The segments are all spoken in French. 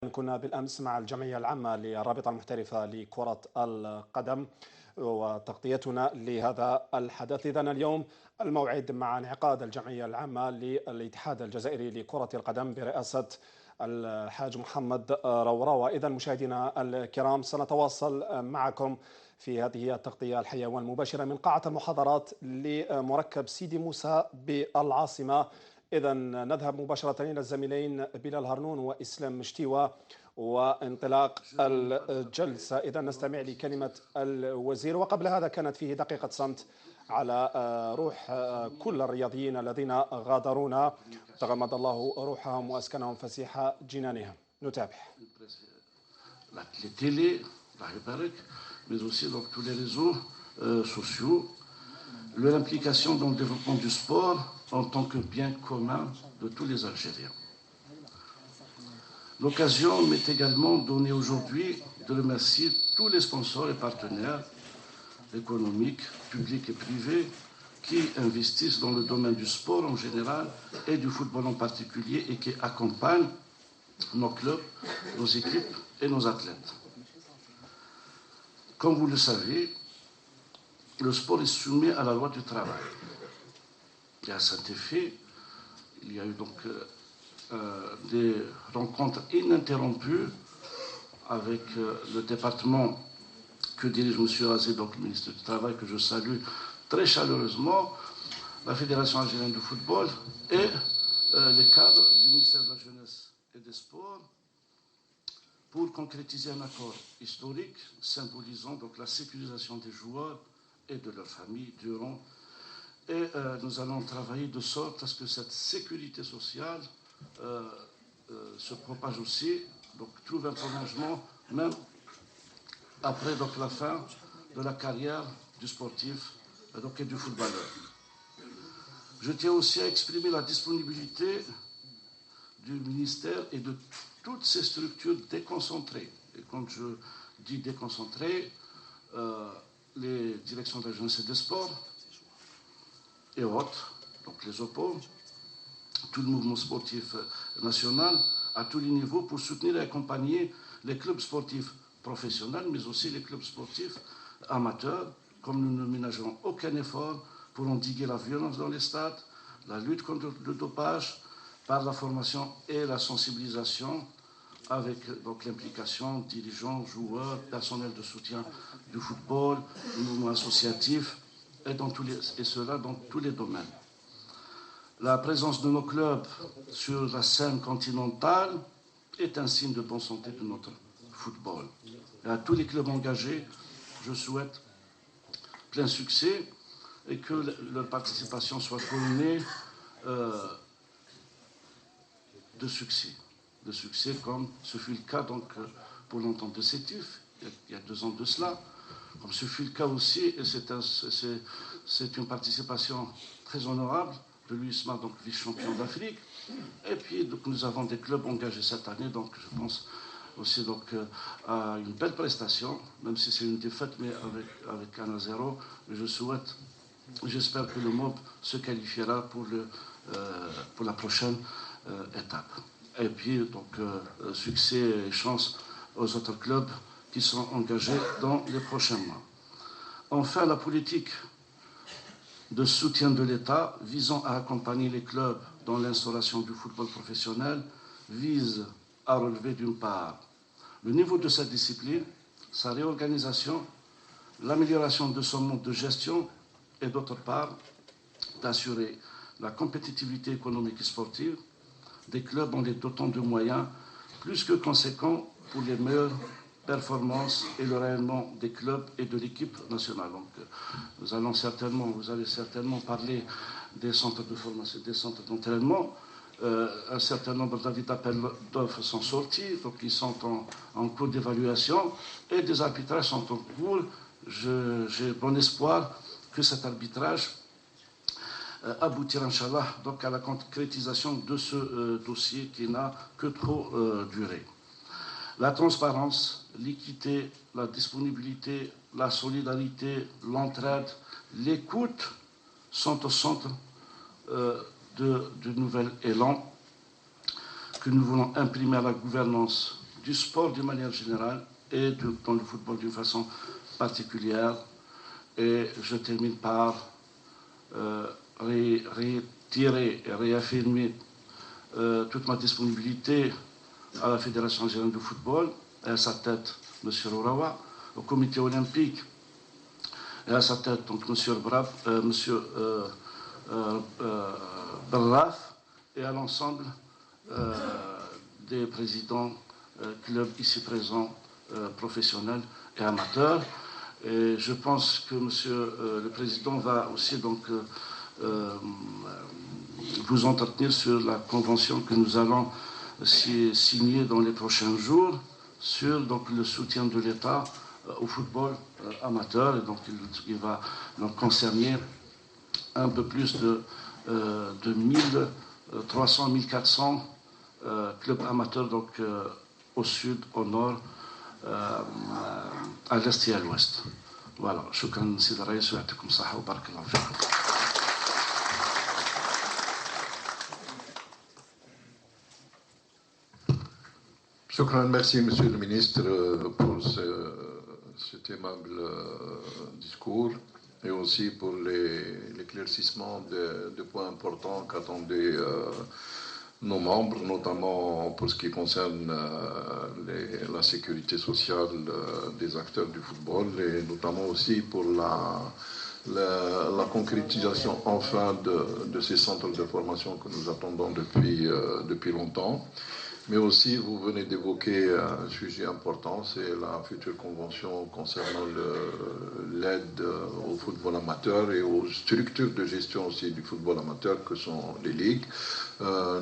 كنا بالأمس مع الجمعية العامة للرابطة المحترفة لكرة القدم وتغطيتنا لهذا الحدث. إذن اليوم الموعد مع انعقاد الجمعية العامة للاتحاد الجزائري لكرة القدم برئاسة الحاج محمد روراوة. إذن مشاهدينا الكرام، سنتواصل معكم في هذه التغطية الحية والمباشرة من قاعة المحاضرات لمركب سيدي موسى بالعاصمة. إذن نذهب مباشرة إلى الزميلين بلال هرنون وإسلام مشتيوة وانطلاق الجلسة. إذن نستمع لكلمة الوزير، وقبل هذا كانت فيه دقيقة صمت على روح كل الرياضيين الذين غادرونا، تغمد الله روحهم وأسكنهم فسيح جنانهم. نتابع. Les télés, la République, mais aussi donc tous les réseaux sociaux, l'implication dans le développement du sport en tant que bien commun de tous les Algériens. L'occasion m'est également donnée aujourd'hui de remercier tous les sponsors et partenaires économiques, publics et privés qui investissent dans le domaine du sport en général et du football en particulier et qui accompagnent nos clubs, nos équipes et nos athlètes. Comme vous le savez, le sport est soumis à la loi du travail. Et à cet effet, il y a eu donc des rencontres ininterrompues avec le département que dirige M. Azé, donc le ministre du Travail, que je salue très chaleureusement, la Fédération algérienne de football et les cadres du ministère de la Jeunesse et des Sports pour concrétiser un accord historique symbolisant donc la sécurisation des joueurs et de leurs familles durant. Et nous allons travailler de sorte à ce que cette sécurité sociale se propage aussi, donc trouve un prolongement même après donc, la fin de la carrière du sportif donc, et du footballeur. Je tiens aussi à exprimer la disponibilité du ministère et de toutes ces structures déconcentrées. Et quand je dis déconcentrées, les directions de la jeunesse et des sports et autres, donc les OPO, tout le mouvement sportif national à tous les niveaux pour soutenir et accompagner les clubs sportifs professionnels, mais aussi les clubs sportifs amateurs, comme nous ne ménagerons aucun effort pour endiguer la violence dans les stades, la lutte contre le dopage, par la formation et la sensibilisation, avec donc l'implication dirigeants, joueurs, personnel de soutien du football, du mouvement associatif, et cela dans tous les domaines. La présence de nos clubs sur la scène continentale est un signe de bonne santé de notre football. Et à tous les clubs engagés, je souhaite plein succès et que leur participation soit couronnée de succès. De succès comme ce fut le cas donc, pour l'entente de Sétif, il y a 2 ans de cela, comme ce fut le cas aussi, et c'est une participation très honorable de l'UISMA, donc vice-champion d'Afrique. Et puis donc, nous avons des clubs engagés cette année, donc je pense aussi donc, à une belle prestation, même si c'est une défaite, mais avec 1-0. J'espère que le MOB se qualifiera pour la prochaine étape. Et puis, donc, succès et chance aux autres clubs qui sont engagés dans les prochains mois. Enfin, la politique de soutien de l'État visant à accompagner les clubs dans l'instauration du football professionnel vise à relever d'une part le niveau de cette discipline, sa réorganisation, l'amélioration de son mode de gestion et d'autre part d'assurer la compétitivité économique et sportive des clubs en les dotant de moyens plus que conséquents pour les meilleures performances et le rayonnement des clubs et de l'équipe nationale. Donc, vous allez certainement parler des centres de formation, des centres d'entraînement. Un certain nombre d'appels d'offres sont sortis, donc ils sont en cours d'évaluation et des arbitrages sont en cours. J'ai bon espoir que cet arbitrage aboutir, Inch'Allah, donc à la concrétisation de ce dossier qui n'a que trop duré. La transparence, l'équité, la disponibilité, la solidarité, l'entraide, l'écoute sont au centre du nouvel élan que nous voulons imprimer à la gouvernance du sport d'une manière générale et dans le football d'une façon particulière. Et je termine par retirer et réaffirmer toute ma disponibilité à la Fédération algérienne de football et à sa tête, M. Rourawa, au comité olympique et à sa tête, donc M. Barraf, et à l'ensemble des présidents clubs ici présents, professionnels et amateurs. Et je pense que Monsieur le Président va aussi donc vous entretenir sur la convention que nous allons signer dans les prochains jours sur donc, le soutien de l'État au football amateur. Et donc il va donc concerner un peu plus de 1300, 1400 clubs amateurs donc, au sud, au nord, à l'est et à l'ouest. Voilà. شكرا سيد الرئيس ويعطيكم الصحة وبارك الله فيكم. Shukran, merci Monsieur le Ministre pour cet aimable discours et aussi pour l'éclaircissement de points importants qu'attendaient nos membres, notamment pour ce qui concerne la sécurité sociale des acteurs du football et notamment aussi pour la concrétisation enfin de ces centres de formation que nous attendons depuis longtemps. Mais aussi, vous venez d'évoquer un sujet important, c'est la future convention concernant l'aide au football amateur et aux structures de gestion aussi du football amateur que sont les ligues.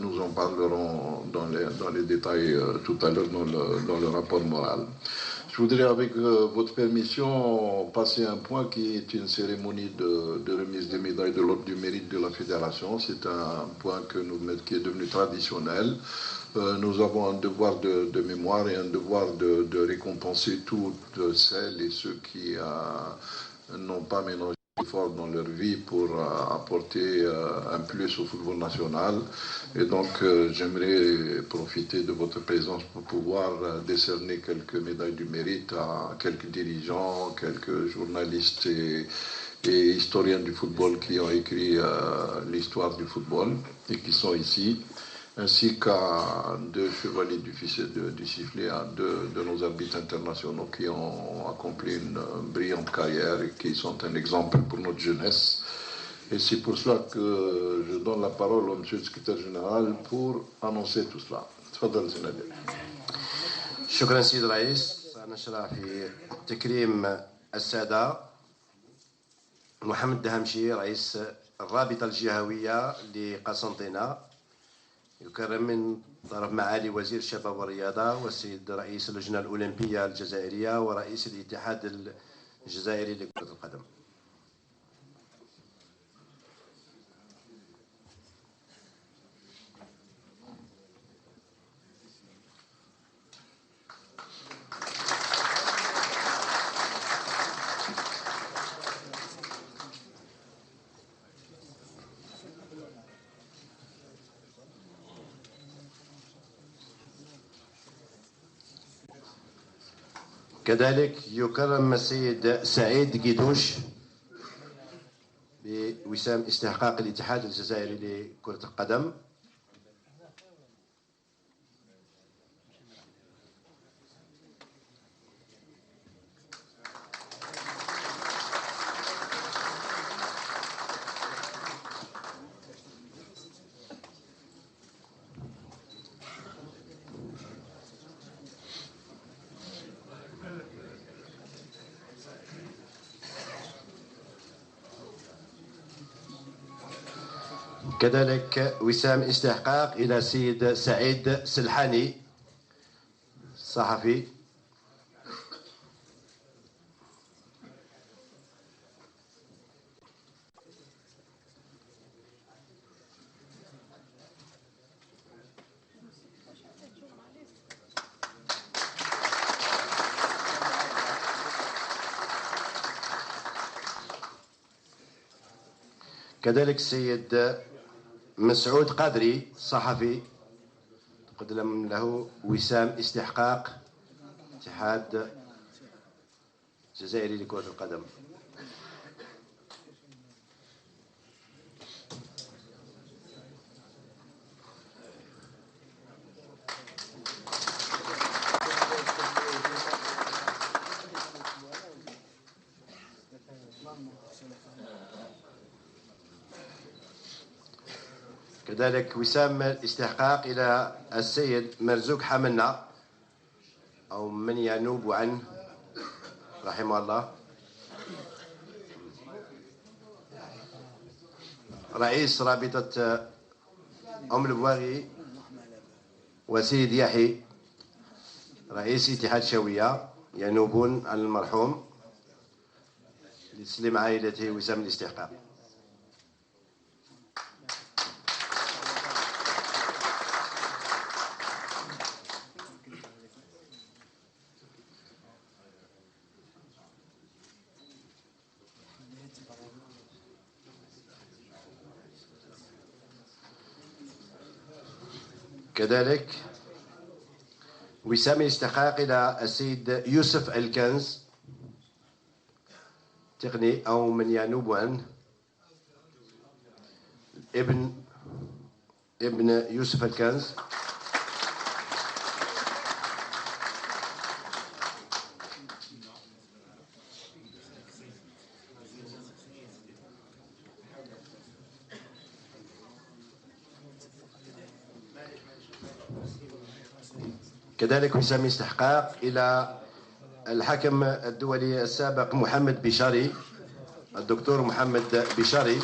Nous en parlerons dans les détails tout à l'heure dans le rapport moral. Je voudrais, avec votre permission, passer un point qui est une cérémonie de remise des médailles de l'ordre du mérite de la Fédération. C'est un point qui est devenu traditionnel. Nous avons un devoir de mémoire et un devoir de récompenser toutes celles et ceux qui n'ont pas ménagé d'efforts dans leur vie pour apporter un plus au football national. Et donc, j'aimerais profiter de votre présence pour pouvoir décerner quelques médailles du mérite à quelques dirigeants, quelques journalistes et historiens du football qui ont écrit l'histoire du football et qui sont ici, ainsi qu'à deux chevaliers du sifflet, à deux de nos arbitres internationaux qui ont accompli une brillante carrière et qui sont un exemple pour notre jeunesse. Et c'est pour cela que je donne la parole au monsieur le secrétaire général pour annoncer tout cela. تفضل سيدي. شكرا سيد الرئيس. سنشرع في تكريم السادة محمد دهمشي رئيس الرابطة الجهوية لقسنطينة، يكرم من طرف معالي وزير الشباب والرياضة والسيد رئيس اللجنة الأولمبية الجزائرية ورئيس الاتحاد الجزائري لكرة القدم. كذلك يكرم السيد سعيد قيدوش بوسام استحقاق الاتحاد الجزائري لكرة القدم. كذلك وسام استحقاق إلى السيد سعيد سلحاني صحفي. كذلك السيد مسعود قادري صحفي قدم له وسام استحقاق اتحاد الجزائري لكرة القدم. كذلك وسام الاستحقاق إلى السيد مرزوق حملنا أو من ينوب عنه رحمه الله، رئيس رابطة أم البواغي، وسيد يحيى رئيس اتحاد شوية ينوبون عن المرحوم لتسليم عائلته وسام الاستحقاق. كذلك وسام الاستحقاق إلى السيد يوسف الكنز تقني أو من ينوب عنه، ابن يوسف الكنز. كذلك وسام استحقاق إلى الحكم الدولي السابق محمد بشاري، الدكتور محمد بشاري.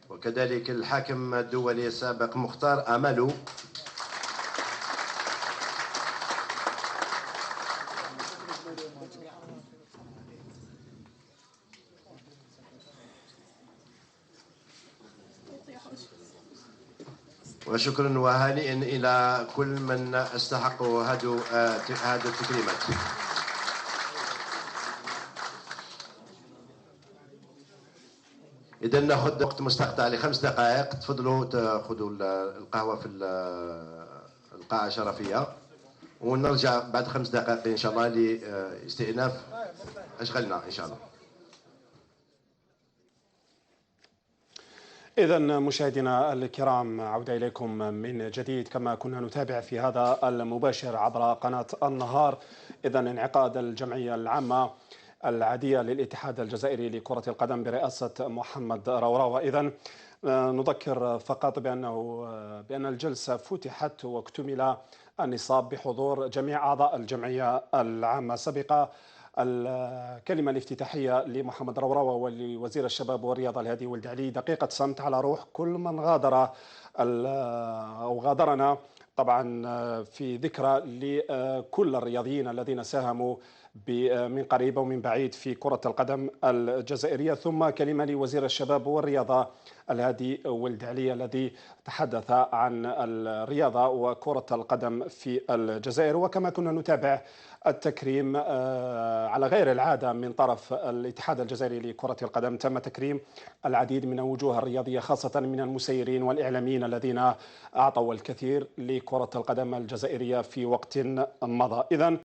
وكذلك الحاكم الدولي السابق مختار أملو. وشكرا وهانئا إلى كل من استحقوا هذه التكريمات. إذا ناخذ وقت مستقطع ل5 دقائق، تفضلوا تاخذوا القهوة في القاعة الشرفية، ونرجع بعد 5 دقائق إن شاء الله لاستئناف أشغالنا إن شاء الله. إذا مشاهدينا الكرام، عودة إليكم من جديد. كما كنا نتابع في هذا المباشر عبر قناة النهار، إذا انعقاد الجمعية العامة العادية للاتحاد الجزائري لكرة القدم برئاسة محمد روراوة. إذا نذكر فقط بأن الجلسة فتحت واكتمل النصاب بحضور جميع أعضاء الجمعية العامة. سبق الكلمة الافتتاحية لمحمد روراوة ولوزير الشباب والرياضة الهادي ولد علي دقيقة صمت على روح كل من غادر أو غادرنا، طبعا في ذكرى لكل الرياضيين الذين ساهموا من قريب ومن بعيد في كرة القدم الجزائرية. ثم كلمة لوزير الشباب والرياضة الهادي ولد علي الذي تحدث عن الرياضة وكرة القدم في الجزائر. وكما كنا نتابع التكريم على غير العادة من طرف الاتحاد الجزائري لكرة القدم، تم تكريم العديد من الوجوه الرياضية خاصة من المسيرين والإعلاميين الذين أعطوا الكثير لكرة القدم الجزائرية في وقت مضى. إذن